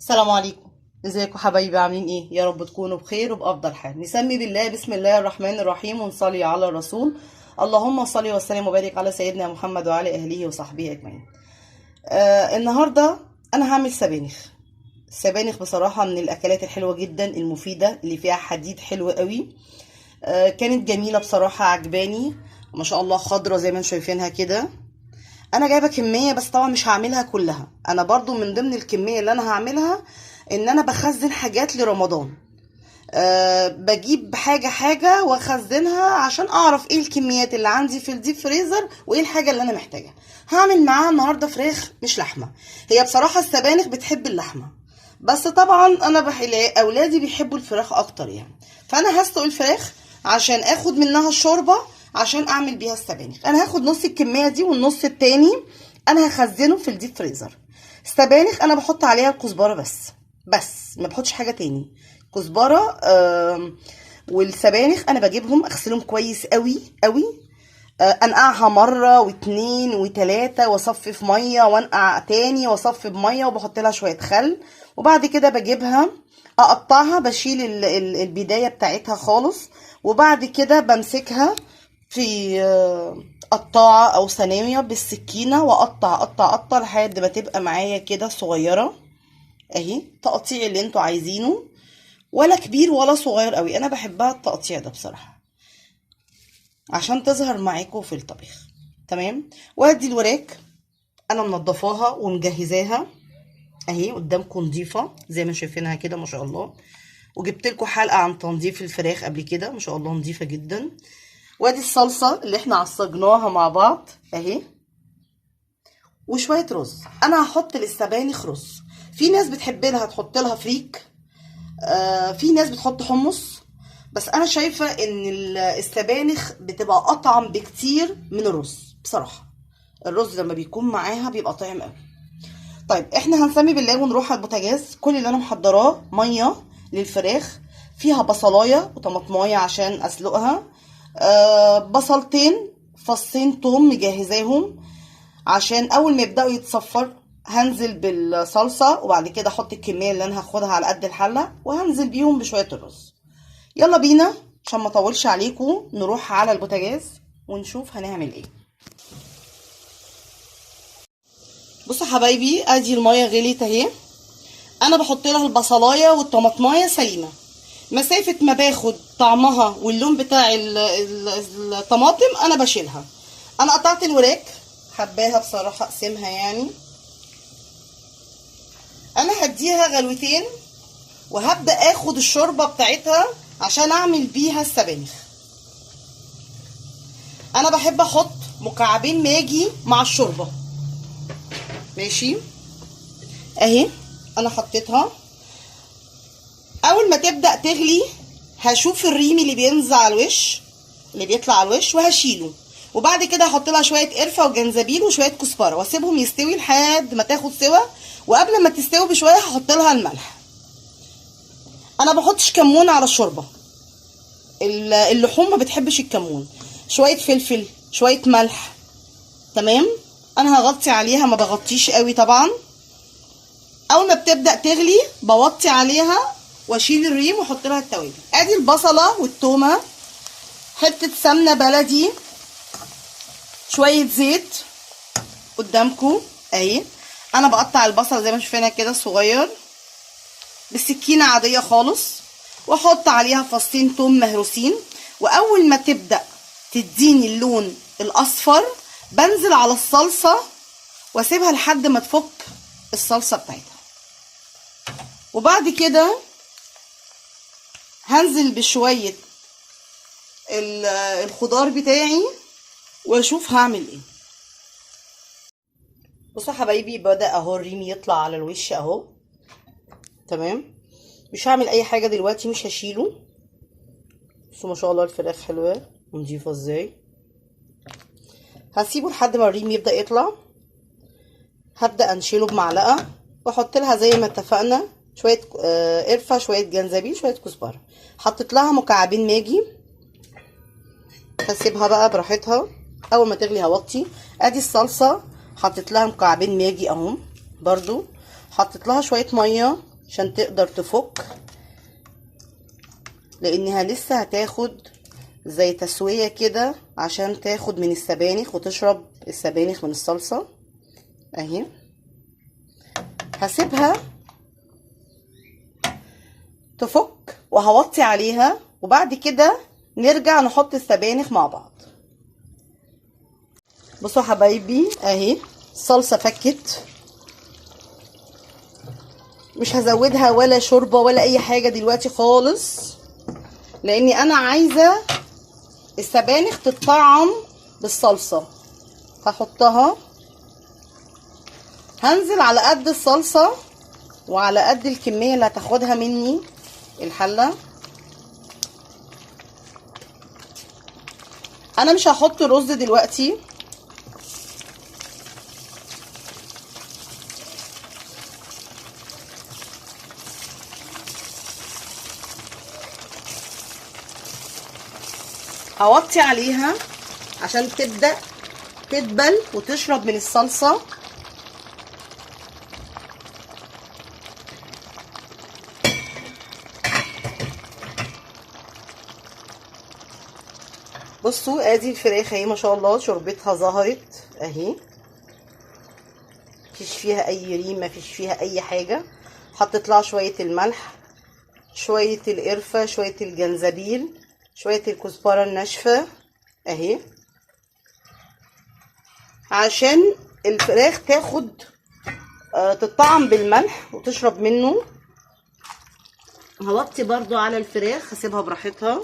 السلام عليكم. ازيكم حبايبي؟ عاملين ايه؟ يا رب تكونوا بخير وبافضل حال. نسمي بالله بسم الله الرحمن الرحيم ونصلي على الرسول. اللهم صل وسلم وبارك على سيدنا محمد وعلى اهله وصحبه اجمعين. النهارده انا هعمل سبانخ. السبانخ بصراحه من الاكلات الحلوه جدا المفيده اللي فيها حديد حلو قوي. كانت جميله بصراحه، عجباني ما شاء الله، خضره زي ما انتم شايفينها كده. انا جايبه كميه بس طبعا مش هعملها كلها. انا برضو من ضمن الكميه اللي انا هعملها ان انا بخزن حاجات لرمضان. بجيب حاجه حاجه واخزنها عشان اعرف ايه الكميات اللي عندي في الديب فريزر وايه الحاجه اللي انا محتاجها. هعمل معاها النهارده فراخ مش لحمه. هي بصراحه السبانخ بتحب اللحمه، بس طبعا انا اولادي بيحبوا الفراخ اكتر يعني. فانا هسلق الفراخ عشان اخد منها الشوربه عشان اعمل بيها السبانخ. انا هاخد نص الكميه دي والنص التاني انا هخزنه في الديب فريزر. السبانخ انا بحط عليها الكزبره بس ما بحطش حاجه تاني. كزبره. والسبانخ انا بجيبهم اغسلهم كويس قوي قوي. انقعها مره واتنين وتلاته واصفي في ميه وانقع تاني واصفي بميه وبحط لها شويه خل. وبعد كده بجيبها اقطعها، بشيل البدايه بتاعتها خالص. وبعد كده بمسكها في قطاعه او صينيه بالسكينه واقطع قطع قطع لحد ما تبقى معايا كده صغيره اهي. تقطيع اللي انتوا عايزينه، ولا كبير ولا صغير قوي. انا بحبها التقطيع ده بصراحه عشان تظهر معاكم في الطبيخ. تمام. وادي الوراك انا منضفاها ومجهزاها اهي قدامكم، نضيفه زي ما شايفينها كده ما شاء الله. وجبت لكم حلقه عن تنظيف الفراخ قبل كده ما شاء الله، نضيفه جدا. وادي الصلصه اللي احنا عصجناها مع بعض اهي، وشويه رز. انا هحط للسبانخ رز. في ناس بتحب لها تحط لها فريك، في ناس بتحط حمص، بس انا شايفه ان السبانخ بتبقى اطعم بكتير من الرز بصراحه. الرز لما بيكون معاها بيبقى طعم قوي. طيب احنا هنسمي بالله ونروح على البوتاجاز. كل اللي انا محضراه ميه للفراخ، فيها بصلايه وطماطمايه عشان اسلقها، بصلتين، فصين توم مجهزاهم عشان اول ما يبداوا يتصفر هنزل بالصلصه. وبعد كده احط الكميه اللي انا هاخدها على قد الحله وهنزل بيهم بشويه الرز. يلا بينا عشان ما اطولش عليكم نروح على البوتاجاز ونشوف هنعمل ايه. بصوا حبايبي، ادي الميه غليت اهي. انا بحط لها البصلايه والطماطمايه سليمه، مسافه ما باخد طعمها واللون بتاع الطماطم انا بشيلها. انا قطعت الوراك، حباها بصراحه اقسمها يعني. انا هديها غلوتين وهبدا اخد الشوربه بتاعتها عشان اعمل بيها السبانخ. انا بحب احط مكعبين ماجي مع الشوربه. ماشي اهي، انا حطيتها. اول ما تبدا تغلي هشوف الريم اللي بينزل على الوش، اللي بيطلع على الوش، وهشيله. وبعد كده هحط لها شويه قرفه وجنزبيل وشويه كزبره واسيبهم يستوي لحد ما تاخد سوا. وقبل ما تستوي بشويه هحط لها الملح. انا بحطش كمون على الشوربه، اللحوم ما بتحبش الكمون. شويه فلفل، شويه ملح. تمام. انا هغطي عليها، ما بغطيش قوي طبعا. اول ما بتبدا تغلي بوطي عليها واشيل الريم واحط لها التوابل. ادي البصله والتومه، حته سمنه بلدي، شويه زيت قدامكم اهي. انا بقطع البصله زي ما شايفينها كده صغير بالسكينه عاديه خالص، واحط عليها فصين توم مهروسين. واول ما تبدا تديني اللون الاصفر بنزل على الصلصه واسيبها لحد ما تفك الصلصه بتاعتها. وبعد كده هنزل بشويه الخضار بتاعي واشوف هعمل ايه. بصوا حبايبي، بدا اهو الريم يطلع على الوش اهو. تمام. مش هعمل اي حاجه دلوقتي، مش هشيله. بصوا ما شاء الله الفراخ حلوه ونضيفه ازاي. هسيبه لحد ما الريم يبدا يطلع. هبدا انشيله بمعلقه واحط لها زي ما اتفقنا شويه قرفه، شويه جنزبيل، شويه كزبره. حطيت لها مكعبين ماجي. هسيبها بقى براحتها. اول ما تغلي هوطي. ادي الصلصه حطيت لها مكعبين ماجي اهو برضو. حطيت لها شويه ميه عشان تقدر تفك، لانها لسه هتاخد زي تسوية كده عشان تاخد من السبانخ وتشرب السبانخ من الصلصة اهي. هسيبها تفك وهوطي عليها، وبعد كده نرجع نحط السبانخ مع بعض. بصوا حبايبي اهي الصلصة فكت، مش هزودها ولا شوربة ولا اي حاجة دلوقتي خالص، لاني انا عايزة السبانخ تتطعم بالصلصة. هحطها، هنزل على قد الصلصة وعلى قد الكمية اللي هتاخدها مني الحلة. انا مش هحط رز دلوقتي، هوطي عليها عشان تبدأ تدبل وتشرب من الصلصة. بصوا ادي الفراخ اهي ما شاء الله شربتها ظهرت اهي، مفيش فيها اي ريم، مفيش فيها اي حاجة. حطيت لها شوية الملح، شوية القرفة، شوية الجنزبيل، شوية الكزبرة الناشفة اهي، عشان الفراخ تاخد تطعم بالملح وتشرب منه. هوطي برضو على الفراخ، هسيبها براحتها.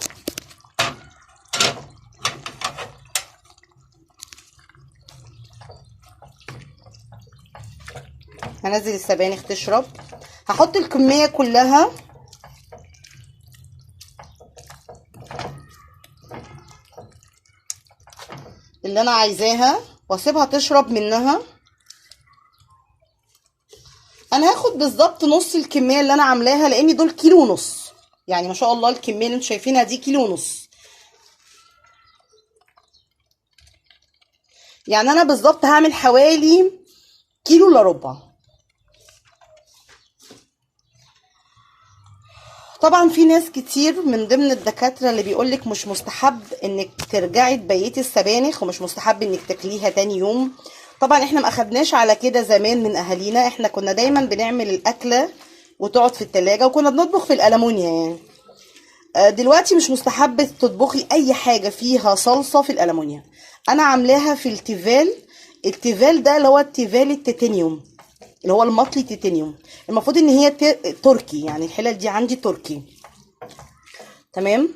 هنزل السبانخ تشرب، هحط الكمية كلها اللي انا عايزاها واسيبها تشرب منها. انا هاخد بالظبط نص الكمية اللي انا عاملاها، لان دول كيلو ونص، يعني ما شاء الله الكمية اللي انتوا شايفينها دي كيلو ونص. يعني انا بالظبط هعمل حوالي كيلو الا ربع. طبعا في ناس كتير من ضمن الدكاترة اللي بيقولك مش مستحب انك ترجعي تبيتي السبانخ، ومش مستحب انك تاكليها تاني يوم. طبعا احنا ما اخدناش على كده زمان من اهالينا، احنا كنا دايما بنعمل الاكلة وتقعد في التلاجة، وكنا بنطبخ في الألمونيا يعني. دلوقتي مش مستحب تطبخي اي حاجة فيها صلصة في الألمونيا. انا عاملاها في التيفال. التيفال ده اللي هو التيفال التيتانيوم، اللي هو المطلي تيتانيوم. المفروض ان هي تركي، يعني الحلل دي عندي تركي. تمام.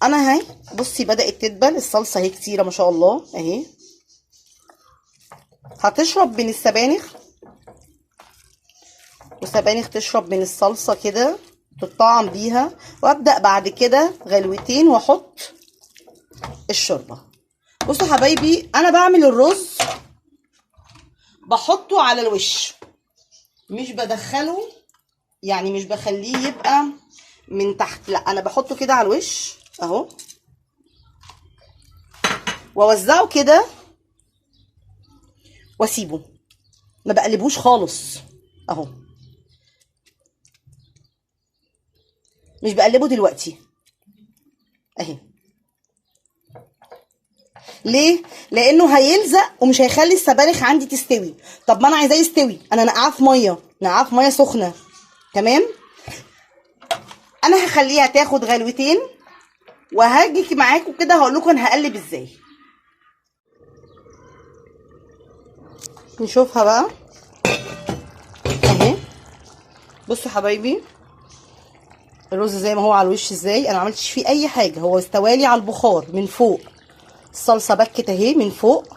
انا اهي بصي بدأت تدبل الصلصة اهي كتيرة ما شاء الله اهي. هتشرب من السبانخ والسبانخ تشرب من الصلصة كده تطعم بيها، وابدأ بعد كده غلوتين واحط الشوربة. بصوا حبايبي انا بعمل الرز بحطه على الوش، مش بدخله، يعني مش بخليه يبقى من تحت، لا انا بحطه كده على الوش اهو، واوزعه كده واسيبه، ما بقلبوش خالص اهو، مش بقلبه دلوقتي اهي. ليه؟ لانه هيلزق ومش هيخلي السبانخ عندي تستوي. طب ما انا عايزاه يستوي، انا نقعاه في ميه، نقعاه في ميه سخنه. تمام. انا هخليها تاخد غلوتين وهاجي معاكم كده هقول لكم انا هقلب ازاي. نشوفها بقى اهي. بصوا حبايبي الرز زي ما هو على الوش ازاي، انا ما عملتش فيه اي حاجه، هو استوالي على البخار من فوق. الصلصه بكت اهي من فوق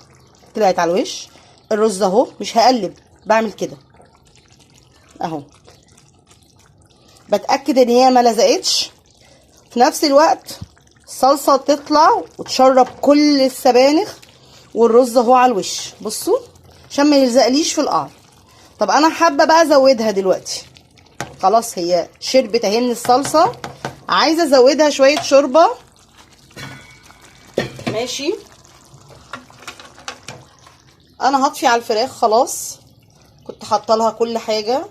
طلعت على الوش. الرز اهو مش هقلب، بعمل كده اهو، بتاكد ان هي ما لزقتش. في نفس الوقت الصلصه تطلع وتشرب كل السبانخ، والرز اهو على الوش بصوا عشان ما يلزقليش في القعر. طب انا حابه بقى ازودها دلوقتي، خلاص هي شربت اهي من الصلصه، عايزه ازودها شويه شوربه. ماشي. انا هطفي على الفراخ خلاص، كنت حاطه لها كل حاجه.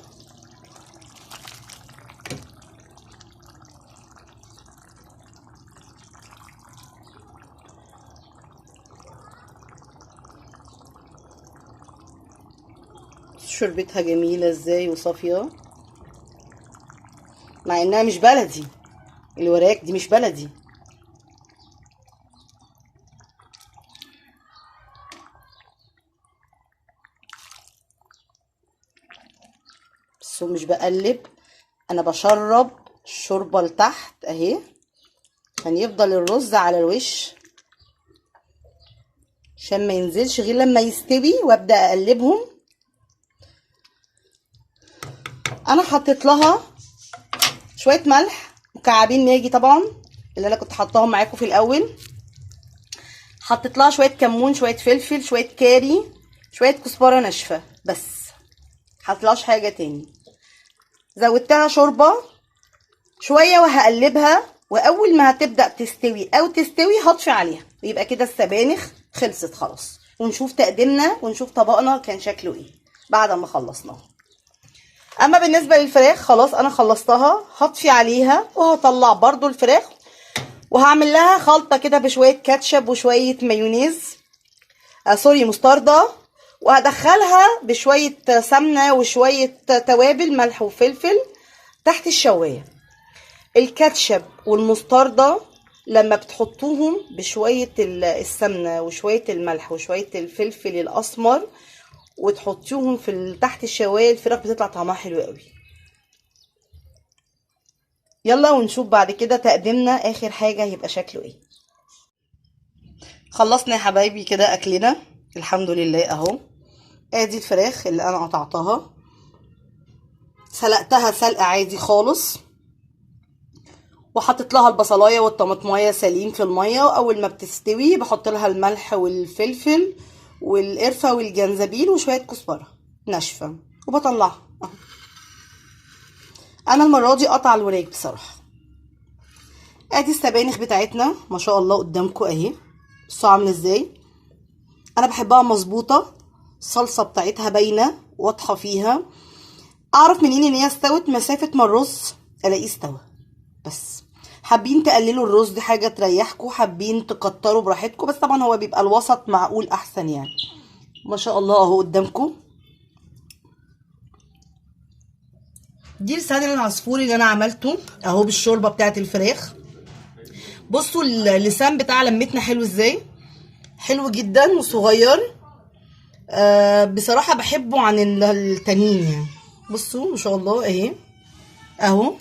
شوربتها جميلة ازاي وصافية، مع انها مش بلدي. الوراك دي مش بلدي. بس مش بقلب، انا بشرب الشوربة لتحت اهي عشان يفضل الرز على الوش، عشان ما ينزلش غير لما يستوي وابدا اقلبهم. انا حطيت لها شويه ملح مكعبين ماجي طبعا اللي انا كنت حطاهم معاكم في الاول. حطيت لها شويه كمون، شويه فلفل، شويه كاري، شويه كزبره ناشفه، بس حطيتلهاش حاجه تاني. زودتها شوربه شويه وهقلبها، واول ما هتبدا تستوي او تستوي هطفي عليها، ويبقى كده السبانخ خلصت خلاص. ونشوف تقديمنا ونشوف طبقنا كان شكله ايه بعد ما خلصناه. اما بالنسبه للفراخ خلاص انا خلصتها، هطفي عليها وهطلع برضو الفراخ، وهعمل لها خلطه كده بشويه كاتشب وشويه مايونيز، سوري مستردة، وهدخلها بشويه سمنه وشويه توابل ملح وفلفل تحت الشوايه. الكاتشب والمستردة لما بتحطوهم بشويه السمنه وشويه الملح وشويه الفلفل الاسمر وتحطيهم في تحت الشوايه، الفراخ بتطلع طعمها حلو قوي. يلا ونشوف بعد كده تقديمنا اخر حاجه هيبقى شكله ايه. خلصنا يا حبايبي كده اكلنا الحمد لله اهو. ادي الفراخ اللي انا قطعتها، سلقتها سلقه عادي خالص، وحطيت لها البصلايه والطماطمايه سليم في الميه، واول ما بتستوي بحط لها الملح والفلفل والقرفه والجنزبيل وشويه كزبره ناشفه وبطلعها اهو. انا المره دي قطع الوراك بصراحه. ادي السبانخ بتاعتنا ما شاء الله قدامكم اهي، بصوا عامله ازاي. انا بحبها مظبوطه، الصلصه بتاعتها باينه واضحه فيها. اعرف منين ان هي استوت؟ مسافه ما الرز الاقيه استوى. بس حابين تقللوا الرز دي حاجه تريحكم، حابين تكتروا براحتكم، بس طبعا هو بيبقى الوسط معقول احسن يعني. ما شاء الله اهو قدامكم. دي لسان العصفور اللي انا عملته اهو بالشوربه بتاعت الفراخ. بصوا اللسان بتاع لمتنا حلو ازاي، حلو جدا وصغير. بصراحه بحبه عن التانيين يعني. بصوا ما شاء الله اهي اهو.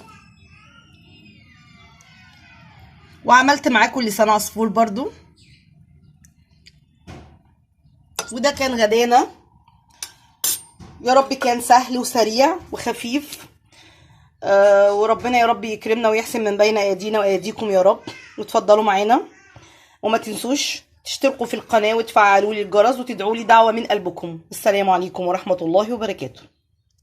وعملت معاكم لسان عصفور برضو. وده كان غدانا، يا رب كان سهل وسريع وخفيف. وربنا يا رب يكرمنا ويحسن من بين ايدينا وايديكم يا رب. وتفضلوا معانا، وما تنسوش تشتركوا في القناه وتفعلوا لي الجرس وتدعوا لي دعوه من قلبكم. السلام عليكم ورحمه الله وبركاته.